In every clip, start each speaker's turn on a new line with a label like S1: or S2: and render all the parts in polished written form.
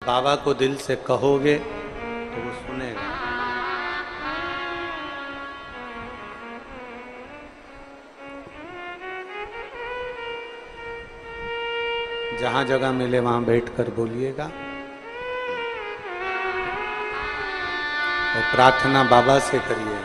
S1: बाबा को दिल से कहोगे तो वो सुनेगा। जहां जगह मिले वहां बैठकर बोलिएगा और प्रार्थना बाबा से करिए।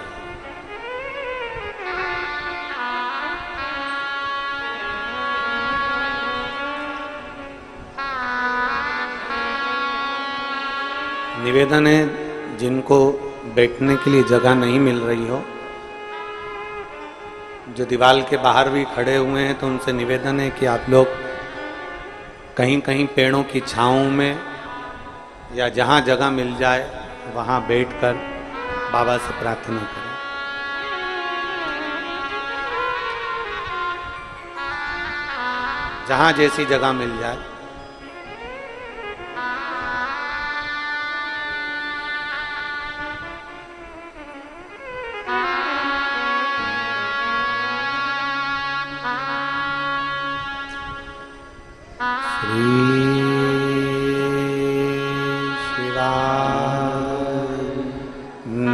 S1: निवेदन है, जिनको बैठने के लिए जगह नहीं मिल रही हो, जो दीवार के बाहर भी खड़े हुए हैं, तो उनसे निवेदन है कि आप लोग कहीं कहीं पेड़ों की छांव में या जहां जगह मिल जाए वहां बैठकर बाबा से प्रार्थना करें। जहां जैसी जगह मिल जाए।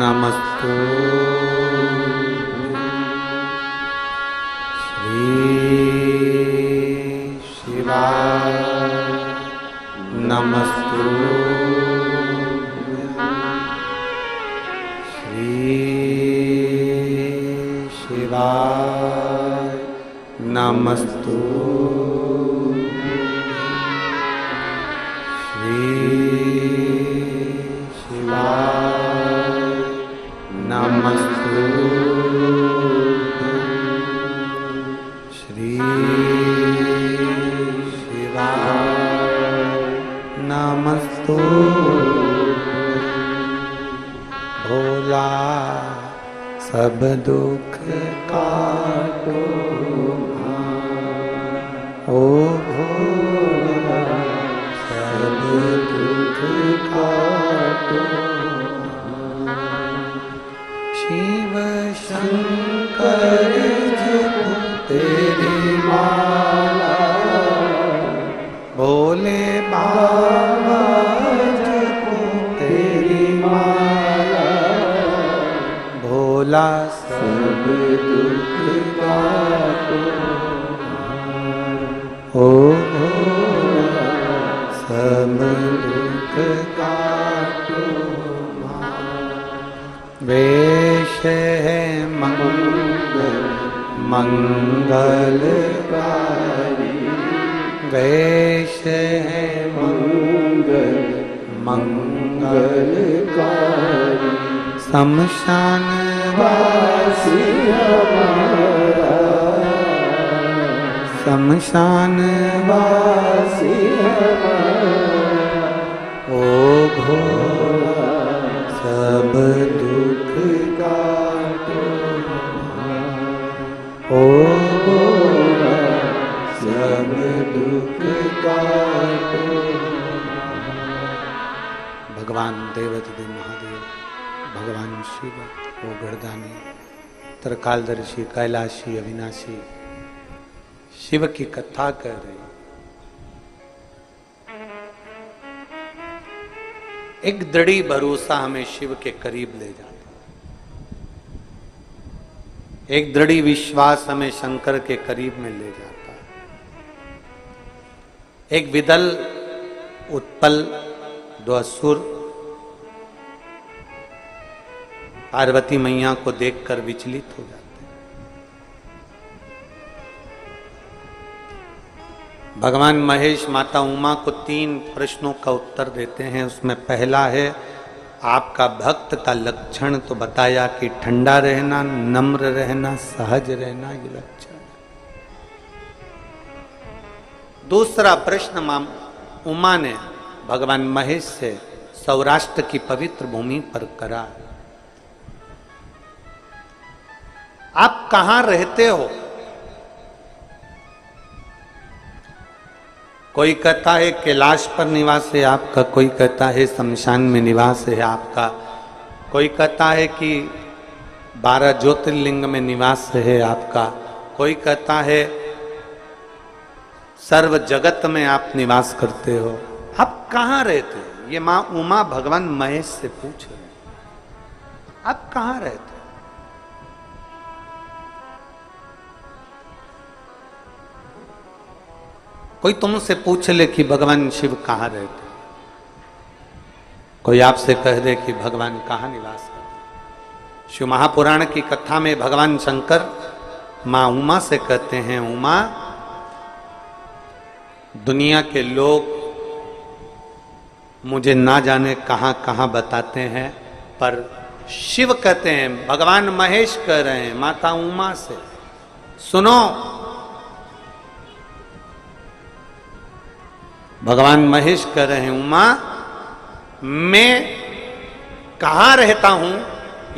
S1: नमस्तु श्री शिवाय नमस्तु श्री शिवाय नमस्तु श्री शिवाय नमस्तु श्री शिवाय नमस्तु भोला सब दुख काटो ओ भोला सब दुख काटो शिव शंकर जप तेरी माला भोले बाबा जप तेरी माला भोला सब दुख काटो ओ भोला सब दुख काटो वेश है मंगलकारी वेश है मंगलकारी शमशान वासी हमारा शमशान वासी हमारा ओ भोला सब दुख काटो ओ भोला सब दुख काटो। भगवान देवदेव महादेव भगवान शिव वो गर्दानी त्रिकालदर्शी कैलाशी अविनाशी शिव की कथा कर रहे। एक दृढ़ी भरोसा हमें शिव के करीब ले जाता, एक दृढ़ी विश्वास हमें शंकर के करीब में ले जाता। एक विदल उत्पल दो असुर पार्वती मैया को देखकर विचलित हो जाते। भगवान महेश माता उमा को 3 प्रश्नों का उत्तर देते हैं। उसमें पहला है आपका भक्त का लक्षण तो बताया कि ठंडा रहना, नम्र रहना, सहज रहना, ये लक्षण। दूसरा प्रश्न मां उमा ने भगवान महेश से सौराष्ट्र की पवित्र भूमि पर करा, आप कहां रहते हो? कोई कहता है कैलाश पर निवास है आपका, कोई कहता है शमशान में निवास है आपका, कोई कहता है कि 12 ज्योतिर्लिंग में निवास है आपका, कोई कहता है सर्व जगत में आप निवास करते हो। आप कहाँ रहते हो ये मां उमा भगवान महेश से पूछ रहे हैं, आप कहां रहते? कोई तुमसे पूछ ले कि भगवान शिव कहां रहते, कोई आपसे कह दे कि भगवान कहां निवास करते। शिव महापुराण की कथा में भगवान शंकर मां उमा से कहते हैं, उमा दुनिया के लोग मुझे ना जाने कहां कहां बताते हैं, पर शिव कहते हैं, भगवान महेश कह रहे हैं माता उमा से, सुनो भगवान महेश कह रहे हैं, उमा मैं कहां रहता हूं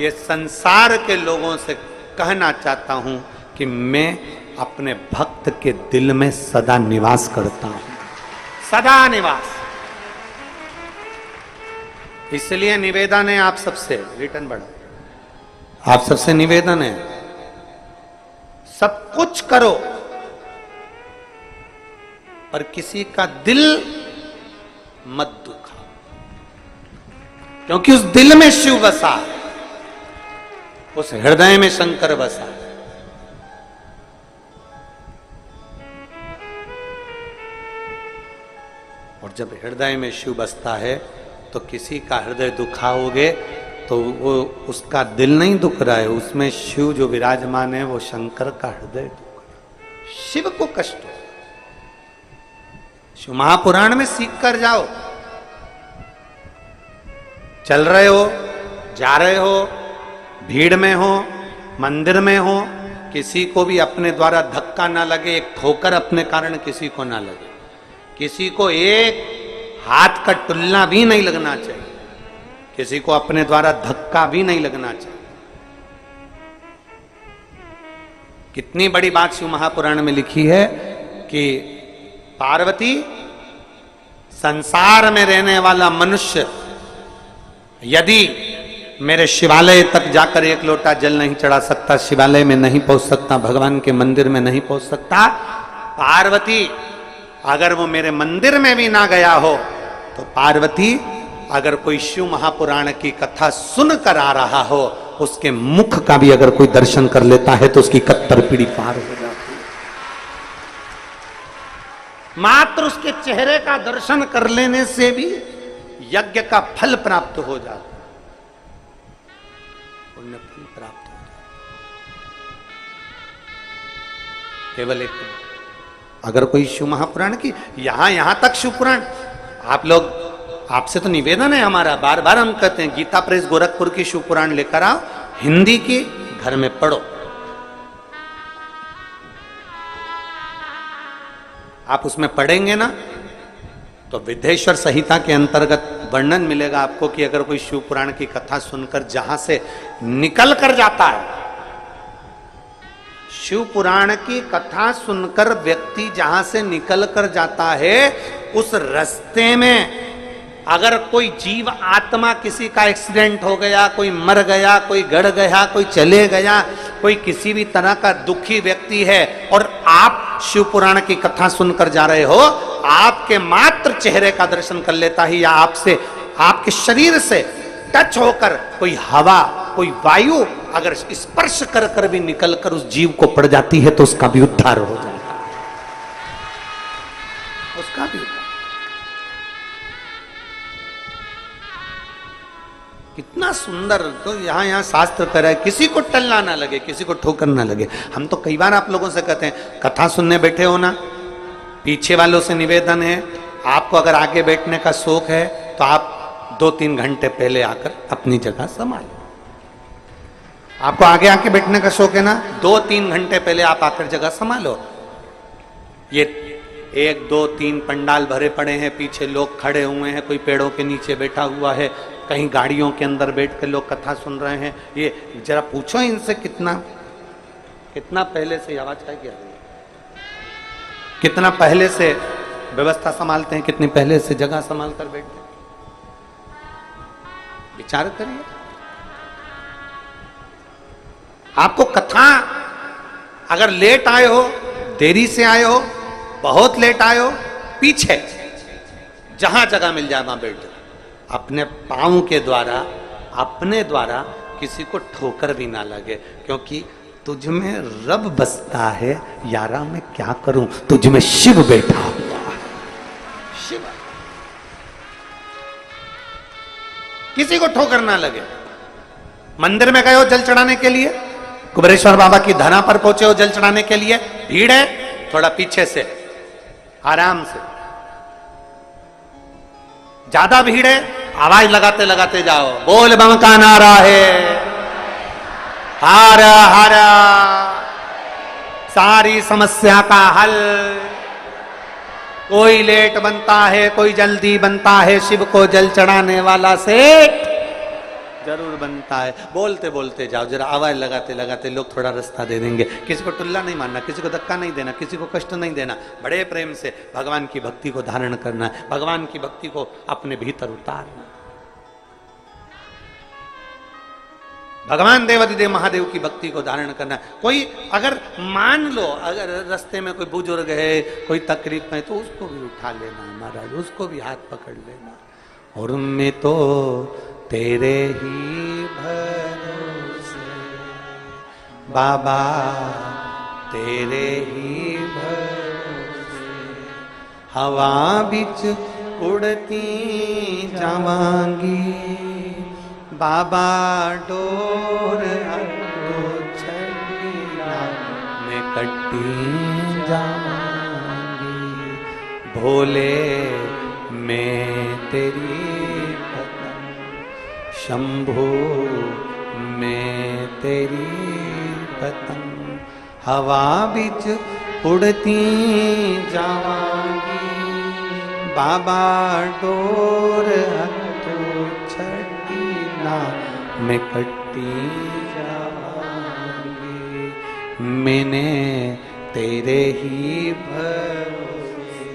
S1: ये संसार के लोगों से कहना चाहता हूं कि मैं अपने भक्त के दिल में सदा निवास करता हूं, सदा निवास। इसलिए निवेदन है आप सबसे, रिटर्न बढ़ा, आप सबसे निवेदन है, सब कुछ करो पर किसी का दिल मत दुखाओ, क्योंकि उस दिल में शिव बसा, उस हृदय में शंकर बसा। और जब हृदय में शिव बसता है तो किसी का हृदय दुखाओगे तो वो उसका दिल नहीं दुख रहा है, उसमें शिव जो विराजमान है वो शंकर का हृदय दुख रहा है, शिव को कष्ट हो। शिव महापुराण में सीख कर जाओ, चल रहे हो, जा रहे हो, भीड़ में हो, मंदिर में हो, किसी को भी अपने द्वारा धक्का ना लगे, एक ठोकर अपने कारण किसी को ना लगे, किसी को एक हाथ का टुल्ला भी नहीं लगना चाहिए, किसी को अपने द्वारा धक्का भी नहीं लगना चाहिए। कितनी बड़ी बात शिव महापुराण में लिखी है कि पार्वती, संसार में रहने वाला मनुष्य यदि मेरे शिवालय तक जाकर एक लोटा जल नहीं चढ़ा सकता, शिवालय में नहीं पहुंच सकता, भगवान के मंदिर में नहीं पहुंच सकता, पार्वती अगर वो मेरे मंदिर में भी ना गया हो तो पार्वती अगर कोई शिव महापुराण की कथा सुन कर आ रहा हो, उसके मुख का भी अगर कोई दर्शन कर लेता है तो उसकी कत्तर पीढ़ी पार हो जाती है। मात्र उसके चेहरे का दर्शन कर लेने से भी यज्ञ का फल प्राप्त हो जाता, पुण्य फल प्राप्त हो जाता। केवल एक अगर कोई शिव महापुराण की यहां तक शिव पुराण, आप लोग, आपसे तो निवेदन है हमारा, बार बार हम कहते हैं गीता प्रेस गोरखपुर की शिव पुराण लेकर आओ, हिंदी की घर में पढ़ो। आप उसमें पढ़ेंगे ना तो विद्येश्वर संहिता के अंतर्गत वर्णन मिलेगा आपको कि अगर कोई शिव पुराण की कथा सुनकर जहां से निकल कर जाता है, शिव पुराण की कथा सुनकर व्यक्ति जहां से निकल कर जाता है, उस रास्ते में अगर कोई जीव आत्मा, किसी का एक्सीडेंट हो गया, कोई मर गया, कोई गड़ गया, कोई चले गया, कोई किसी भी तरह का दुखी व्यक्ति है और आप शिव पुराण की कथा सुनकर जा रहे हो, आपके मात्र चेहरे का दर्शन कर लेता ही, या आपसे, आपके शरीर से टच होकर कोई हवा, कोई वायु अगर स्पर्श कर कर भी निकल कर उस जीव को पड़ जाती है तो उसका भी उद्धार हो जाता है, उसका भी उद्धार। कितना सुंदर, तो यहां शास्त्र कह रहा है किसी को टलना ना लगे, किसी को ठोकर ना लगे। हम तो कई बार आप लोगों से कहते हैं कथा सुनने बैठे हो ना, पीछे वालों से निवेदन है, आपको अगर आगे बैठने का शौक है तो आप 2-3 घंटे पहले आकर अपनी जगह संभालो। आपको आगे आके बैठने का शौक है ना, 2-3 घंटे पहले आप आकर जगह संभालो। ये 1-2-3 पंडाल भरे पड़े हैं, पीछे लोग खड़े हुए हैं, कोई पेड़ों के नीचे बैठा हुआ है, कहीं गाड़ियों के अंदर बैठ कर लोग कथा सुन रहे हैं। ये जरा पूछो इनसे कितना पहले से आवाज क्या किया, कितना पहले से व्यवस्था संभालते हैं, कितनी पहले से जगह संभाल कर बैठते हैं, विचार करिए। आपको कथा अगर लेट आए हो, देरी से आए हो, बहुत लेट आए हो, पीछे जहां जगह मिल जाए वहां बैठ जाओ। अपने पाँव के द्वारा, अपने द्वारा किसी को ठोकर भी ना लगे, क्योंकि तुझ में रब बसता है यारा, मैं क्या करूं, तुझ में शिव बैठा हुआ है। शिव किसी को ठोकर ना लगे। मंदिर में गए हो जल चढ़ाने के लिए, कुबेरेश्वर बाबा की धरा पर पहुंचे हो जल चढ़ाने के लिए, भीड़ है, थोड़ा पीछे से आराम से। ज्यादा भीड़ है, आवाज लगाते लगाते जाओ, बोल बम का नारा है, हर हर सारी समस्या का हल। कोई लेट बनता है, कोई जल्दी बनता है, शिव को जल चढ़ाने वाला सेठ जरूर बनता है। बोलते बोलते जाओ, जरा आवाज लगाते लगाते लोग थोड़ा रास्ता दे देंगे। किसी को टुल्ला नहीं मारना, किसी को धक्का नहीं देना, किसी को कष्ट नहीं देना, बड़े प्रेम से भगवान की भक्ति को धारण करना है, भगवान की भक्ति को अपने भीतर उतारना। भगवान देवाधिदेव महादेव की भक्ति को धारण करना। कोई अगर मान लो अगर रास्ते में कोई बुजुर्ग है, कोई तकलीफ में, तो उसको भी उठा लेना महाराज, उसको भी हाथ पकड़ लेना। और मैं तो तेरे ही भरोसे बाबा, तेरे ही भरोसे हवा बिच उड़ती जावांगी बाबा, डोर तो छड़ी मैं कटी जावांगी। भोले मैं तेरी शंभो मैं तेरी पतंग, हवा बिच उड़ती जावांगी बाबा, डोर तो छड़ी ना मैं कटी जावांगी। मैंने तेरे ही भरोसे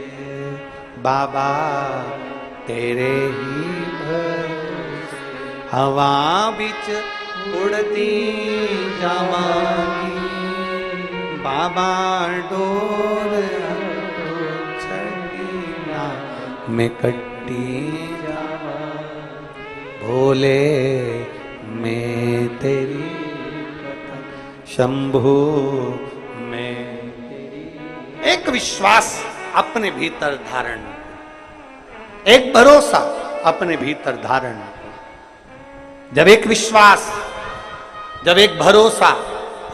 S1: बाबा, तेरे ही भरोसे हवा बिच उड़ती जावांगी बाबा, डोर छड़ी ना मैं कटी जावांगी। भोले मैं तेरी शंभु मैं तेरी। एक विश्वास अपने भीतर धारण, एक भरोसा अपने भीतर धारण। जब एक विश्वास, जब एक भरोसा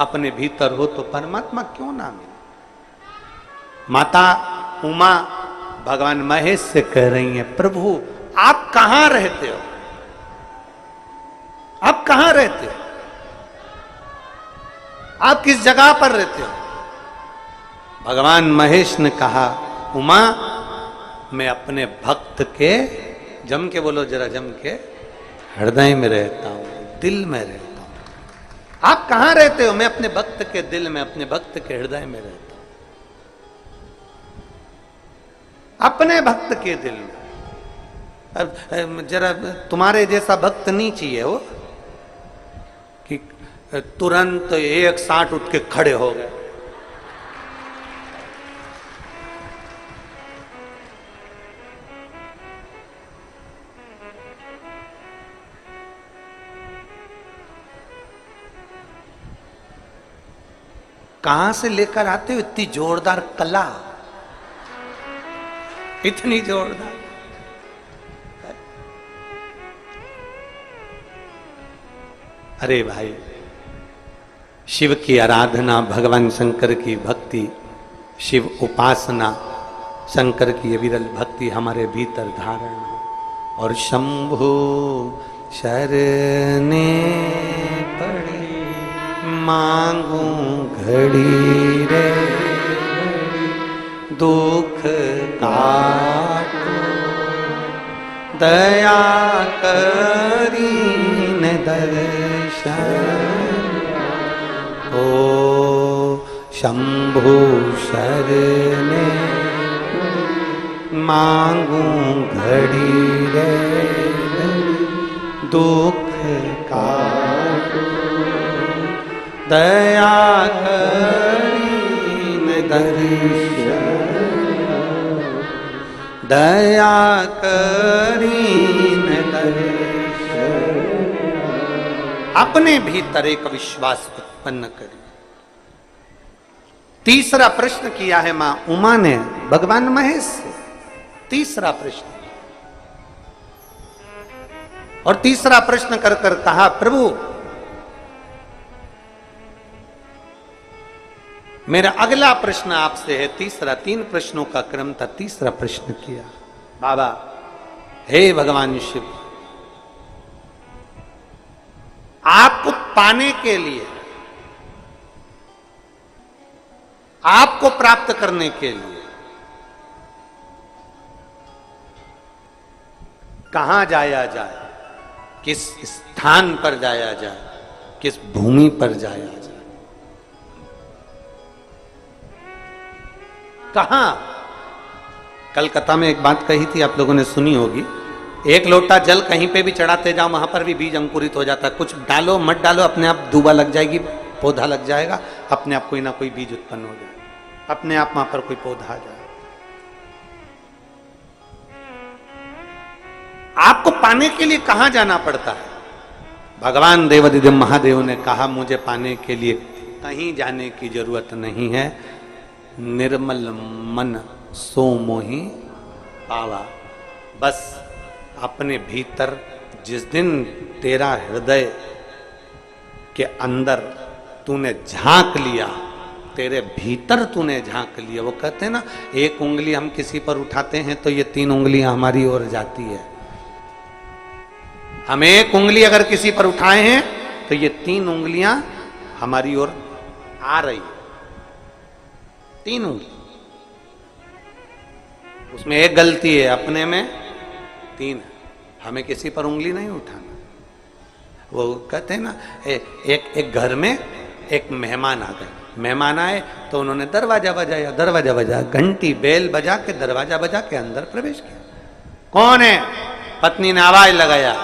S1: अपने भीतर हो तो परमात्मा क्यों ना मिले। माता उमा भगवान महेश से कह रही हैं, प्रभु आप कहां रहते हो, आप कहां रहते हो, आप किस जगह पर रहते हो। भगवान महेश ने कहा, उमा मैं अपने भक्त के, जम के बोलो जरा, जम के, हृदय में रहता हूं, दिल में रहता हूं। आप कहां रहते हो? मैं अपने भक्त के दिल में, अपने भक्त के हृदय में रहता हूं, अपने भक्त के दिल में। अब जरा तुम्हारे जैसा भक्त नहीं चाहिए वो कि तुरंत 160 उठ के खड़े हो गए। कहां से लेकर आते हो इतनी जोरदार कला, इतनी जोरदार। अरे भाई, शिव की आराधना, भगवान शंकर की भक्ति, शिव उपासना, शंकर की विरल भक्ति हमारे भीतर धारण हो। और शंभु शरणे पड़े मांगू घड़ी रे, दुख काटो दया करीन दर्शन। ओ शंभु शरणे मांगू घड़ी रे, दुख काटो दया करीन दर्शन, दया करीन दर्शन। अपने भीतर एक विश्वास उत्पन्न करिए। तीसरा प्रश्न किया है मां उमा ने भगवान महेश से, तीसरा प्रश्न। और तीसरा प्रश्न कर कर कहा, प्रभु मेरा अगला प्रश्न आपसे है, तीसरा, 3 प्रश्नों का क्रम था, तीसरा प्रश्न किया, बाबा हे भगवान शिव, आपको पाने के लिए, आपको प्राप्त करने के लिए कहां जाया जाए, किस स्थान पर जाया जाए, किस भूमि पर जाया जाए, कहां? कलकत्ता में एक बात कही थी, आप लोगों ने सुनी होगी, एक लोटा जल कहीं पे भी चढ़ाते जाओ, वहां पर भी बीज अंकुरित हो जाता है। कुछ डालो मत डालो, अपने आप दूबा लग जाएगी, पौधा लग जाएगा, अपने आप कोई ना कोई बीज उत्पन्न हो जाएगा, अपने आप वहां पर कोई पौधा आ जाएगा। आपको पाने के लिए कहां जाना पड़ता है? भगवान देवाधिदेव महादेव ने कहा, मुझे पाने के लिए कहीं जाने की जरूरत नहीं है, निर्मल मन सो मोहि पावा। बस अपने भीतर जिस दिन तेरा हृदय के अंदर तूने झांक लिया, तेरे भीतर तूने झांक लिया, वो कहते हैं ना, एक उंगली हम किसी पर उठाते हैं तो ये 3 उंगलियां हमारी ओर जाती है। हम एक उंगली अगर किसी पर उठाए हैं तो ये 3 उंगलियां हमारी ओर आ रही, 3 उंगली। उसमें एक गलती है, अपने में 3 है, हमें किसी पर उंगली नहीं उठाना। वो कहते हैं ना, एक घर में एक मेहमान आ गए, मेहमान आए तो उन्होंने दरवाजा बजाया, दरवाजा बजाया, घंटी बेल बजा के दरवाजा बजा के अंदर प्रवेश किया। कौन है? पत्नी ने आवाज लगाया,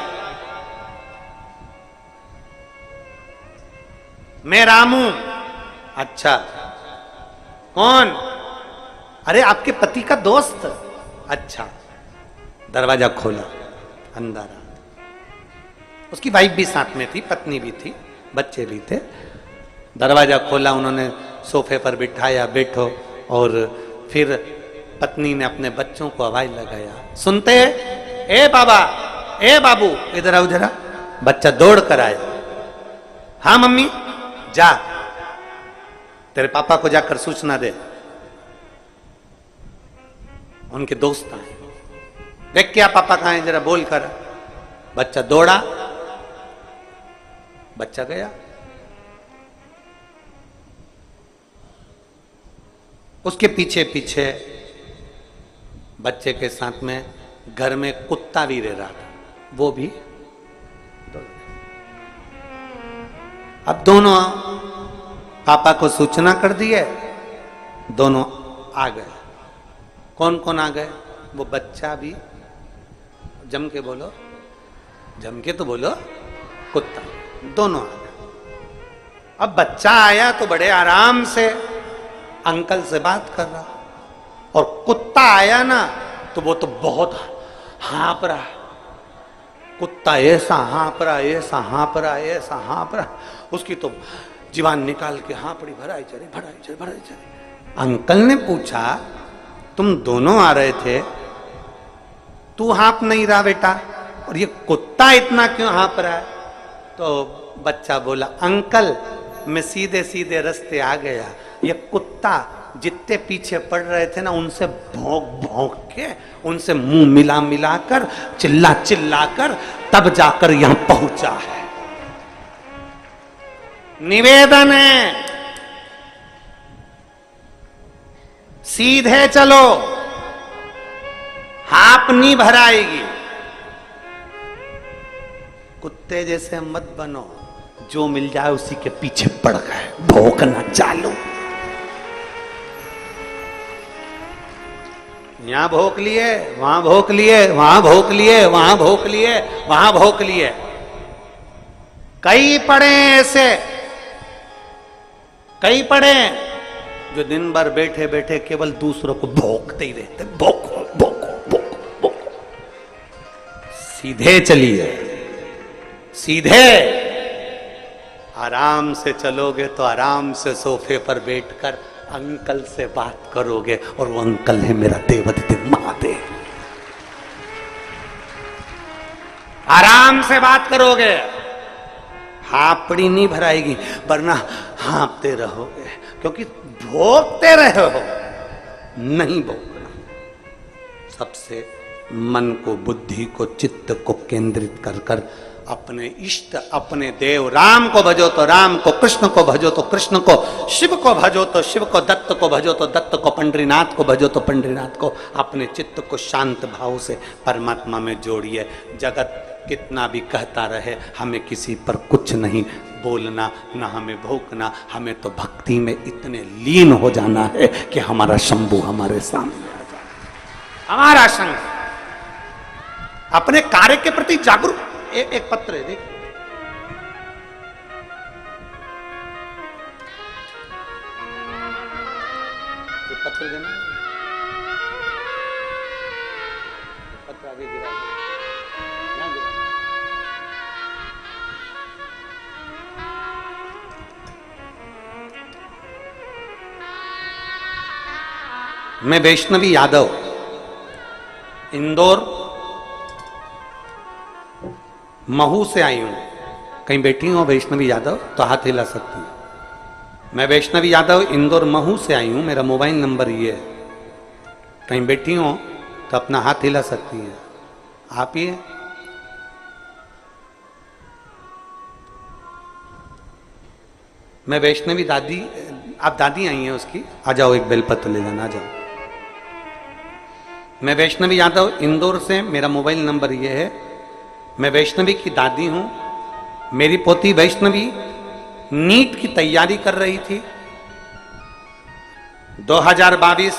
S1: मैं रामू। अच्छा, कौन? अरे आपके पति का दोस्त। अच्छा, दरवाजा खोला, अंदर आ। उसकी वाइफ भी साथ में थी, पत्नी भी थी, बच्चे भी थे। दरवाजा खोला, उन्होंने सोफे पर बिठाया, बैठो, और फिर पत्नी ने अपने बच्चों को आवाज लगाया, सुनते? ए बाबा, ए बाबू, इधर आओ जरा। बच्चा दौड़ कर आया, हाँ मम्मी, जा तेरे पापा को जाकर सूचना दे, उनके दोस्त आए। देख क्या पापा कहां है, जरा बोल कर। बच्चा दौड़ा, बच्चा गया। उसके पीछे पीछे बच्चे के साथ में घर में कुत्ता भी रह रहा था, वो भी। अब दोनों पापा को सूचना कर दी है, दोनों आ गए। कौन कौन आ गए? वो बच्चा भी, जम के बोलो, जम के तो बोलो, कुत्ता, दोनों आ गए। अब बच्चा आया तो बड़े आराम से अंकल से बात कर रहा, और कुत्ता आया ना तो वो तो बहुत हाँप रहा। कुत्ता ऐसा हाँप रहा, ऐसा हाँप रहा, ऐसा हाँप रहा, उसकी तो जीवान निकाल के हाँपड़ी भराई चले, भराई चले, भराई चले। अंकल ने पूछा, तुम दोनों आ रहे थे, तू हाँप नहीं रहा बेटा, और ये कुत्ता इतना क्यों हाँप रहा है? तो बच्चा बोला, अंकल मैं सीधे सीधे रास्ते आ गया, ये कुत्ता जितने पीछे पड़ रहे थे ना, उनसे भौंक भौंक के, उनसे मुंह मिला मिला कर, चिल्ला चिल्ला कर, तब जाकर यहां पहुंचा है। निवेदन है, सीधे चलो, हाप नहीं भराएगी। कुत्ते जैसे मत बनो, जो मिल जाए उसी के पीछे पड़ गए, भौंकना चालू। यहां भौंक लिए, वहां भौंक लिए, वहां भौंक लिए, वहां भौंक लिए, वहां भौंक लिए। कई पड़े ऐसे, कई पड़े जो दिन भर बैठे बैठे केवल दूसरों को भौंकते ही रहते, भौंको भौंको भौंको भौंको। सीधे चलिए, सीधे, आराम से चलोगे तो आराम से सोफे पर बैठकर अंकल से बात करोगे, और वो अंकल है मेरा देवाधिदेव महादेव। आराम से बात करोगे, हापड़ी नहीं भराएगी, वरना हाँपते रहोगे, क्योंकि भोगते रहे हो। नहीं भोगना, सबसे मन को, बुद्धि को, चित्त को केंद्रित कर कर अपने इष्ट, अपने देव राम को भजो तो राम को, कृष्ण को भजो तो कृष्ण को, शिव को भजो तो शिव को, दत्त को भजो तो दत्त को, पंडरीनाथ को भजो तो पंडरीनाथ को। अपने चित्त को शांत भाव से परमात्मा में जोड़िए। जगत कितना भी कहता रहे, हमें किसी पर कुछ नहीं बोलना, ना हमें भोंकना, हमें तो भक्ति में इतने लीन हो जाना है कि हमारा शंभू हमारे सामने आ जाए। हमारा शंकर अपने कार्य के प्रति जागरूक। एक पत्र है, देख, पत्र देना, पत्र आगे गिरा, यहां गिरा। मैं वैष्णवी यादव, इंदौर महू से आई हूं। कहीं बैठी हो वैष्णवी यादव तो हाथ हिला सकती हूं। मैं वैष्णवी यादव इंदौर महू से आई हूं, मेरा मोबाइल नंबर ये है। कहीं बैठी हो तो अपना हाथ हिला सकती है। आप ही है? मैं वैष्णवी दादी, आप दादी आई हैं उसकी, आ जाओ, एक बेलपत्र ले जाना, आ जाओ। मैं वैष्णवी यादव इंदौर से, मेरा मोबाइल नंबर ये है। मैं वैष्णवी की दादी हूं। मेरी पोती वैष्णवी नीट की तैयारी कर रही थी। 2022,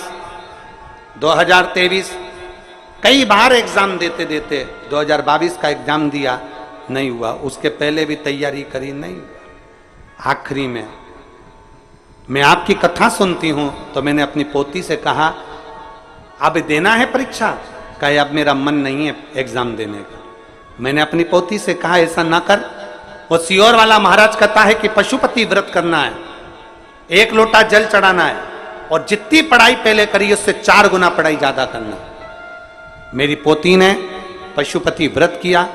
S1: 2023 कई बार एग्जाम देते देते 2022 का एग्जाम दिया, नहीं हुआ। उसके पहले भी तैयारी करी, नहीं हुआ। आखिरी में मैं आपकी कथा सुनती हूं तो मैंने अपनी पोती से कहा, अब देना है परीक्षा? कहे अब मेरा मन नहीं है एग्जाम देने का। मैंने अपनी पोती से कहा, ऐसा ना कर। वो सियोर वाला महाराज कहता है कि पशुपति व्रत करना है, 1 लोटा जल चढ़ाना है, और जितनी पढ़ाई पहले करी उससे 4 गुना पढ़ाई ज्यादा करना। मेरी पोती ने पशुपति व्रत किया।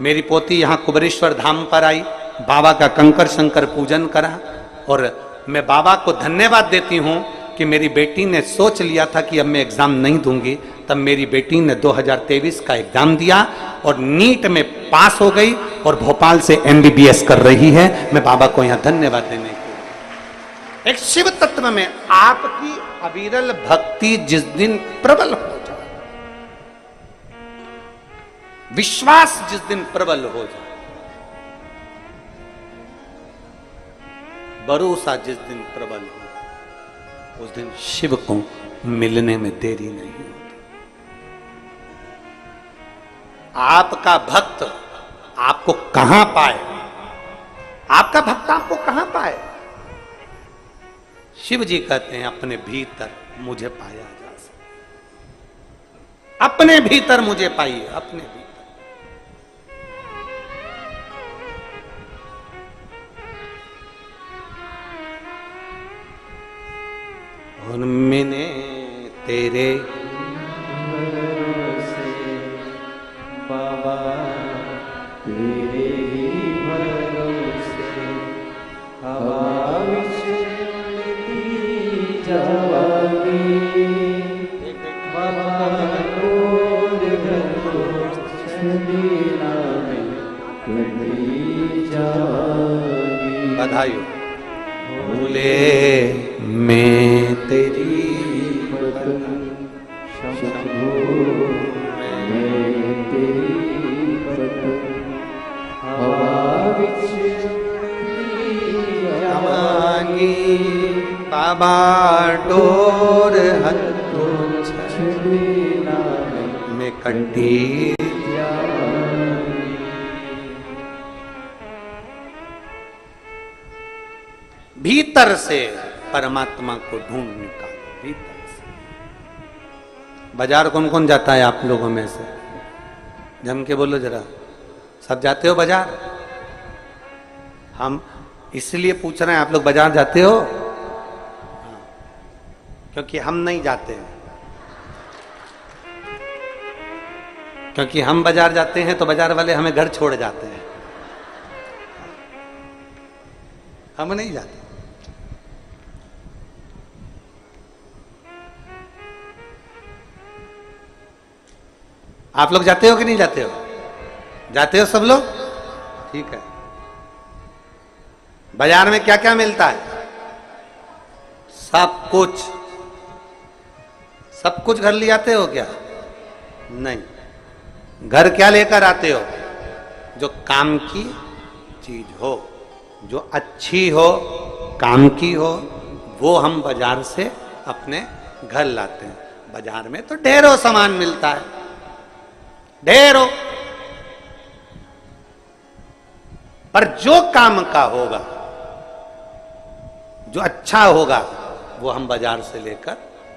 S1: मेरी पोती यहाँ कुबेरेश्वर धाम पर आई, बाबा का कंकर शंकर पूजन करा, और मैं बाबा को धन्यवाद देती हूँ कि मेरी बेटी ने सोच लिया था कि अब मैं एग्जाम नहीं दूंगी। तब मेरी बेटी ने 2023 का एग्जाम दिया और नीट में पास हो गई, और भोपाल से MBBS कर रही है। मैं बाबा को यहाँ धन्यवाद देने की। एक शिव तत्व में आपकी अविरल भक्ति जिस दिन प्रबल हो जाए, विश्वास जिस दिन प्रबल हो जाए, भरोसा जिस दिन प्रबल हो, उस दिन शिव को मिलने में देरी नहीं होती। आपका भक्त आपको कहां पाए? आपका भक्त आपको कहां पाए? शिव जी कहते हैं, अपने भीतर मुझे पाया जा सकता। अपने भीतर मुझे पाइए, अपने भीतर। और मैंने तेरे
S2: बाबा तेरे ही भरोसे हवा विच उड़ती जावांगी। बाबा रोज छंदीला में उड़ती जावांगी।
S1: बधाई हो। भूले मैं तेरी
S2: शंभो मैं तेरी हवा विच
S1: जावांगी। बाबा डोर हथों
S2: छंदीला
S1: में कटी। भीतर से परमात्मा को ढूंढ निकालो, भीतर से। बाजार कौन कौन जाता है आप लोगों में से? जम के बोलो जरा, सब जाते हो बाजार? हम इसलिए पूछ रहे हैं, आप लोग बाजार जाते हो? क्योंकि हम नहीं जाते हैं। क्योंकि हम बाजार जाते हैं तो बाजार वाले हमें घर छोड़ जाते हैं, हम नहीं जाते। आप लोग जाते हो कि नहीं जाते हो? जाते हो सब लोग? ठीक है। बाजार में क्या क्या मिलता है? सब कुछ। सब कुछ घर ले आते हो क्या? नहीं। घर क्या लेकर आते हो? जो काम की चीज हो, जो अच्छी हो, काम की हो, वो हम बाजार से अपने घर लाते हैं। बाजार में तो ढेरों सामान मिलता है, ढेरों। पर जो काम का होगा, जो अच्छा होगा, वो हम बाजार से लेकर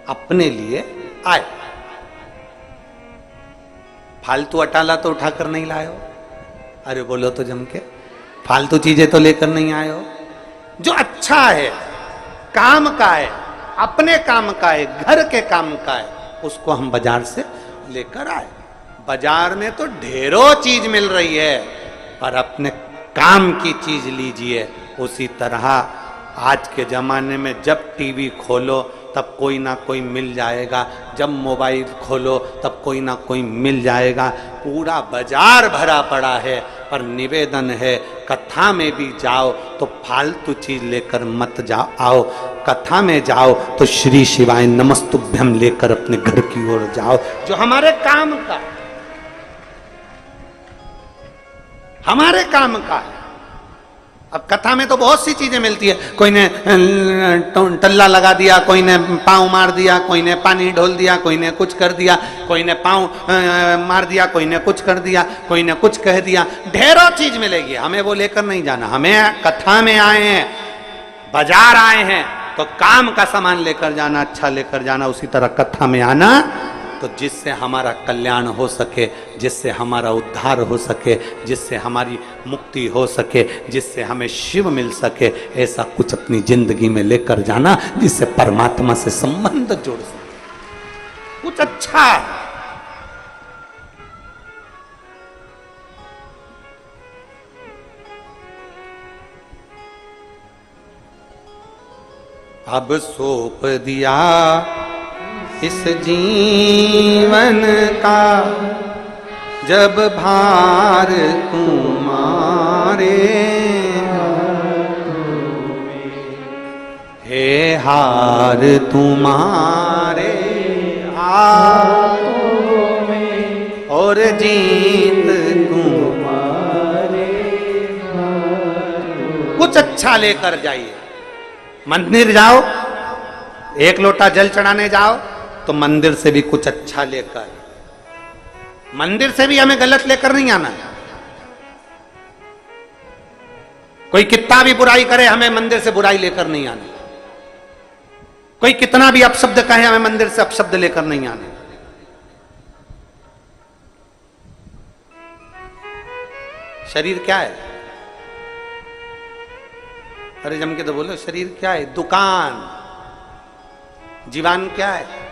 S1: अपने लिए आए। फालतू अटाला तो उठाकर नहीं लाए हो? अरे बोलो तो जम के, फालतू चीजें तो लेकर नहीं आए हो। जो अच्छा है, काम का है, अपने काम का है, घर के काम का है, उसको हम बाजार से लेकर आए। बाजार में तो ढेरों चीज मिल रही है, पर अपने काम की चीज लीजिए। उसी तरह आज के जमाने में जब टीवी खोलो तब कोई ना कोई मिल जाएगा, जब मोबाइल खोलो तब कोई ना कोई मिल जाएगा। पूरा बाजार भरा पड़ा है। पर निवेदन है, कथा में भी जाओ तो फालतू चीज लेकर मत आओ। कथा में जाओ तो श्री शिवाय नमस्तुभ्यम लेकर अपने घर की ओर जाओ, जो हमारे काम का, हमारे काम का है। अब कथा में तो बहुत सी चीजें मिलती है। कोई ने टल्ला लगा दिया, कोई ने पांव मार दिया, कोई ने पानी ढोल दिया, कोई ने कुछ कर दिया, कोई ने पांव मार दिया, कोई ने कुछ कर दिया, कोई ने कुछ कह दिया। ढेरों चीज मिलेगी, हमें वो लेकर नहीं जाना। हमें कथा में आए हैं, बाजार आए हैं, तो काम का सामान लेकर जाना, अच्छा लेकर जाना। उसी तरह कथा में आना तो जिससे हमारा कल्याण हो सके, जिससे हमारा उद्धार हो सके, जिससे हमारी मुक्ति हो सके, जिससे हमें शिव मिल सके, ऐसा कुछ अपनी जिंदगी में लेकर जाना जिससे परमात्मा से संबंध जोड़ सके, कुछ अच्छा है। अब सौंप दिया इस जीवन का जब भार तुम्हारे, हे हार तुम्हारे हाथों में और जीत तुम्हारे हाथों। कुछ अच्छा लेकर जाइए। मंदिर जाओ, एक लोटा जल चढ़ाने जाओ तो मंदिर से भी कुछ अच्छा लेकर, मंदिर से भी हमें गलत लेकर नहीं आना। कोई कितना भी बुराई करे, हमें मंदिर से बुराई लेकर नहीं आना। कोई कितना भी अपशब्द कहे, हमें मंदिर से अपशब्द लेकर नहीं आना। शरीर क्या है? अरे जम के तो बोलो, शरीर क्या है? दुकान। जीवन क्या है?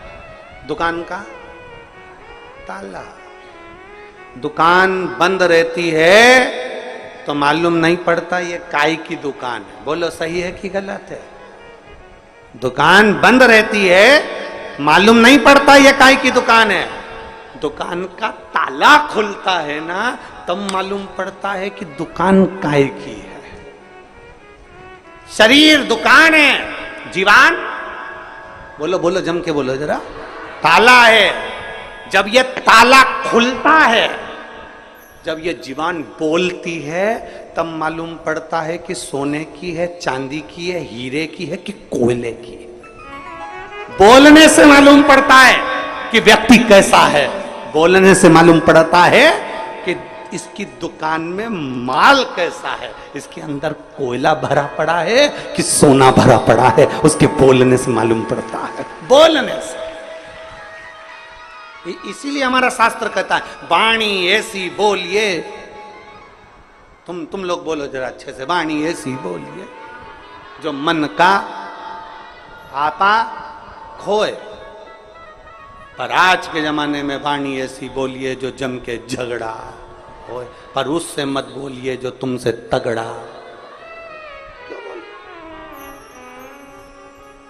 S1: दुकान का ताला। दुकान बंद रहती है तो मालूम नहीं पड़ता ये काय की दुकान है। बोलो सही है कि गलत है? दुकान बंद रहती है, मालूम नहीं पड़ता ये काय की दुकान है। दुकान का ताला खुलता है ना, तब मालूम पड़ता है कि दुकान काय की है। शरीर दुकान है, जीवन बोलो बोलो जम के बोलो जरा, ताला है। जब ये ताला खुलता है, जब ये जीवान बोलती है, तब मालूम पड़ता है कि सोने की है, चांदी की है, हीरे की है कि कोयले की है। बोलने से मालूम पड़ता है कि व्यक्ति कैसा है। बोलने से मालूम पड़ता है कि इसकी दुकान में माल कैसा है, इसके अंदर कोयला भरा पड़ा है कि सोना भरा पड़ा है। उसके बोलने से मालूम पड़ता है, बोलने से। इसीलिए हमारा शास्त्र कहता है वाणी ऐसी बोलिए तुम लोग बोलो जरा अच्छे से, वाणी ऐसी बोलिए जो मन का आपा खोए। पर आज के जमाने में वाणी ऐसी बोलिए जो जम के झगड़ा होए, पर उससे मत बोलिए जो तुमसे तगड़ा। क्यों बोल?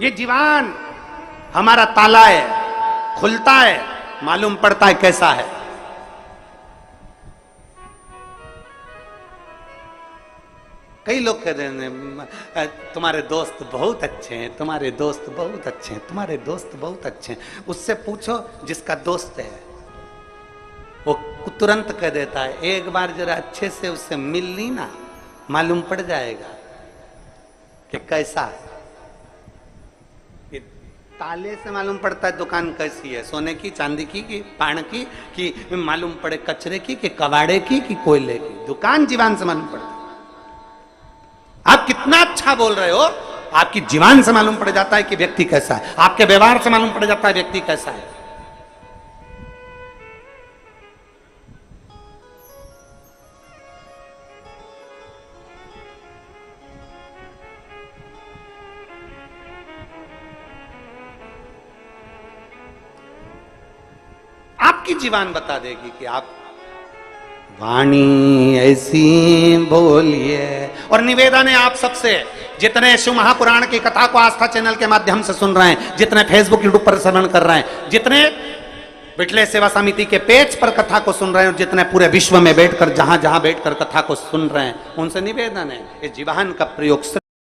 S1: ये जीवन हमारा ताला है, खुलता है, मालूम पड़ता है कैसा है। कई लोग कह रहे हैं तुम्हारे दोस्त बहुत अच्छे हैं, तुम्हारे दोस्त बहुत अच्छे हैं, तुम्हारे दोस्त बहुत अच्छे हैं। उससे पूछो जिसका दोस्त है, वो तुरंत कह देता है। एक बार जरा अच्छे से उससे मिल ली ना, मालूम पड़ जाएगा कि कैसा है। ताले से मालूम पड़ता है दुकान कैसी है, सोने की, चांदी की, कि पान की, कि मालूम पड़े कचरे की, कि कबाड़े की, कि कोयले की। दुकान जीवन से मालूम पड़ता है। आप कितना अच्छा बोल रहे हो, आपकी जीवन से मालूम पड़ जाता है कि व्यक्ति कैसा है। आपके व्यवहार से मालूम पड़ जाता है व्यक्ति कैसा है। आपकी जीवन बता देगी कि आप वाणी ऐसी बोलिए। और निवेदन है आप सबसे, जितने शिव महापुराण की कथा को आस्था चैनल के माध्यम से सुन रहे हैं, जितने फेसबुक यूट्यूब पर श्रवण कर रहे हैं, जितने विठले सेवा समिति के पेज पर कथा को सुन रहे हैं, और जितने पूरे विश्व में बैठकर जहां जहां बैठकर कथा को सुन रहे हैं, उनसे निवेदन है इस जीवन का प्रयोग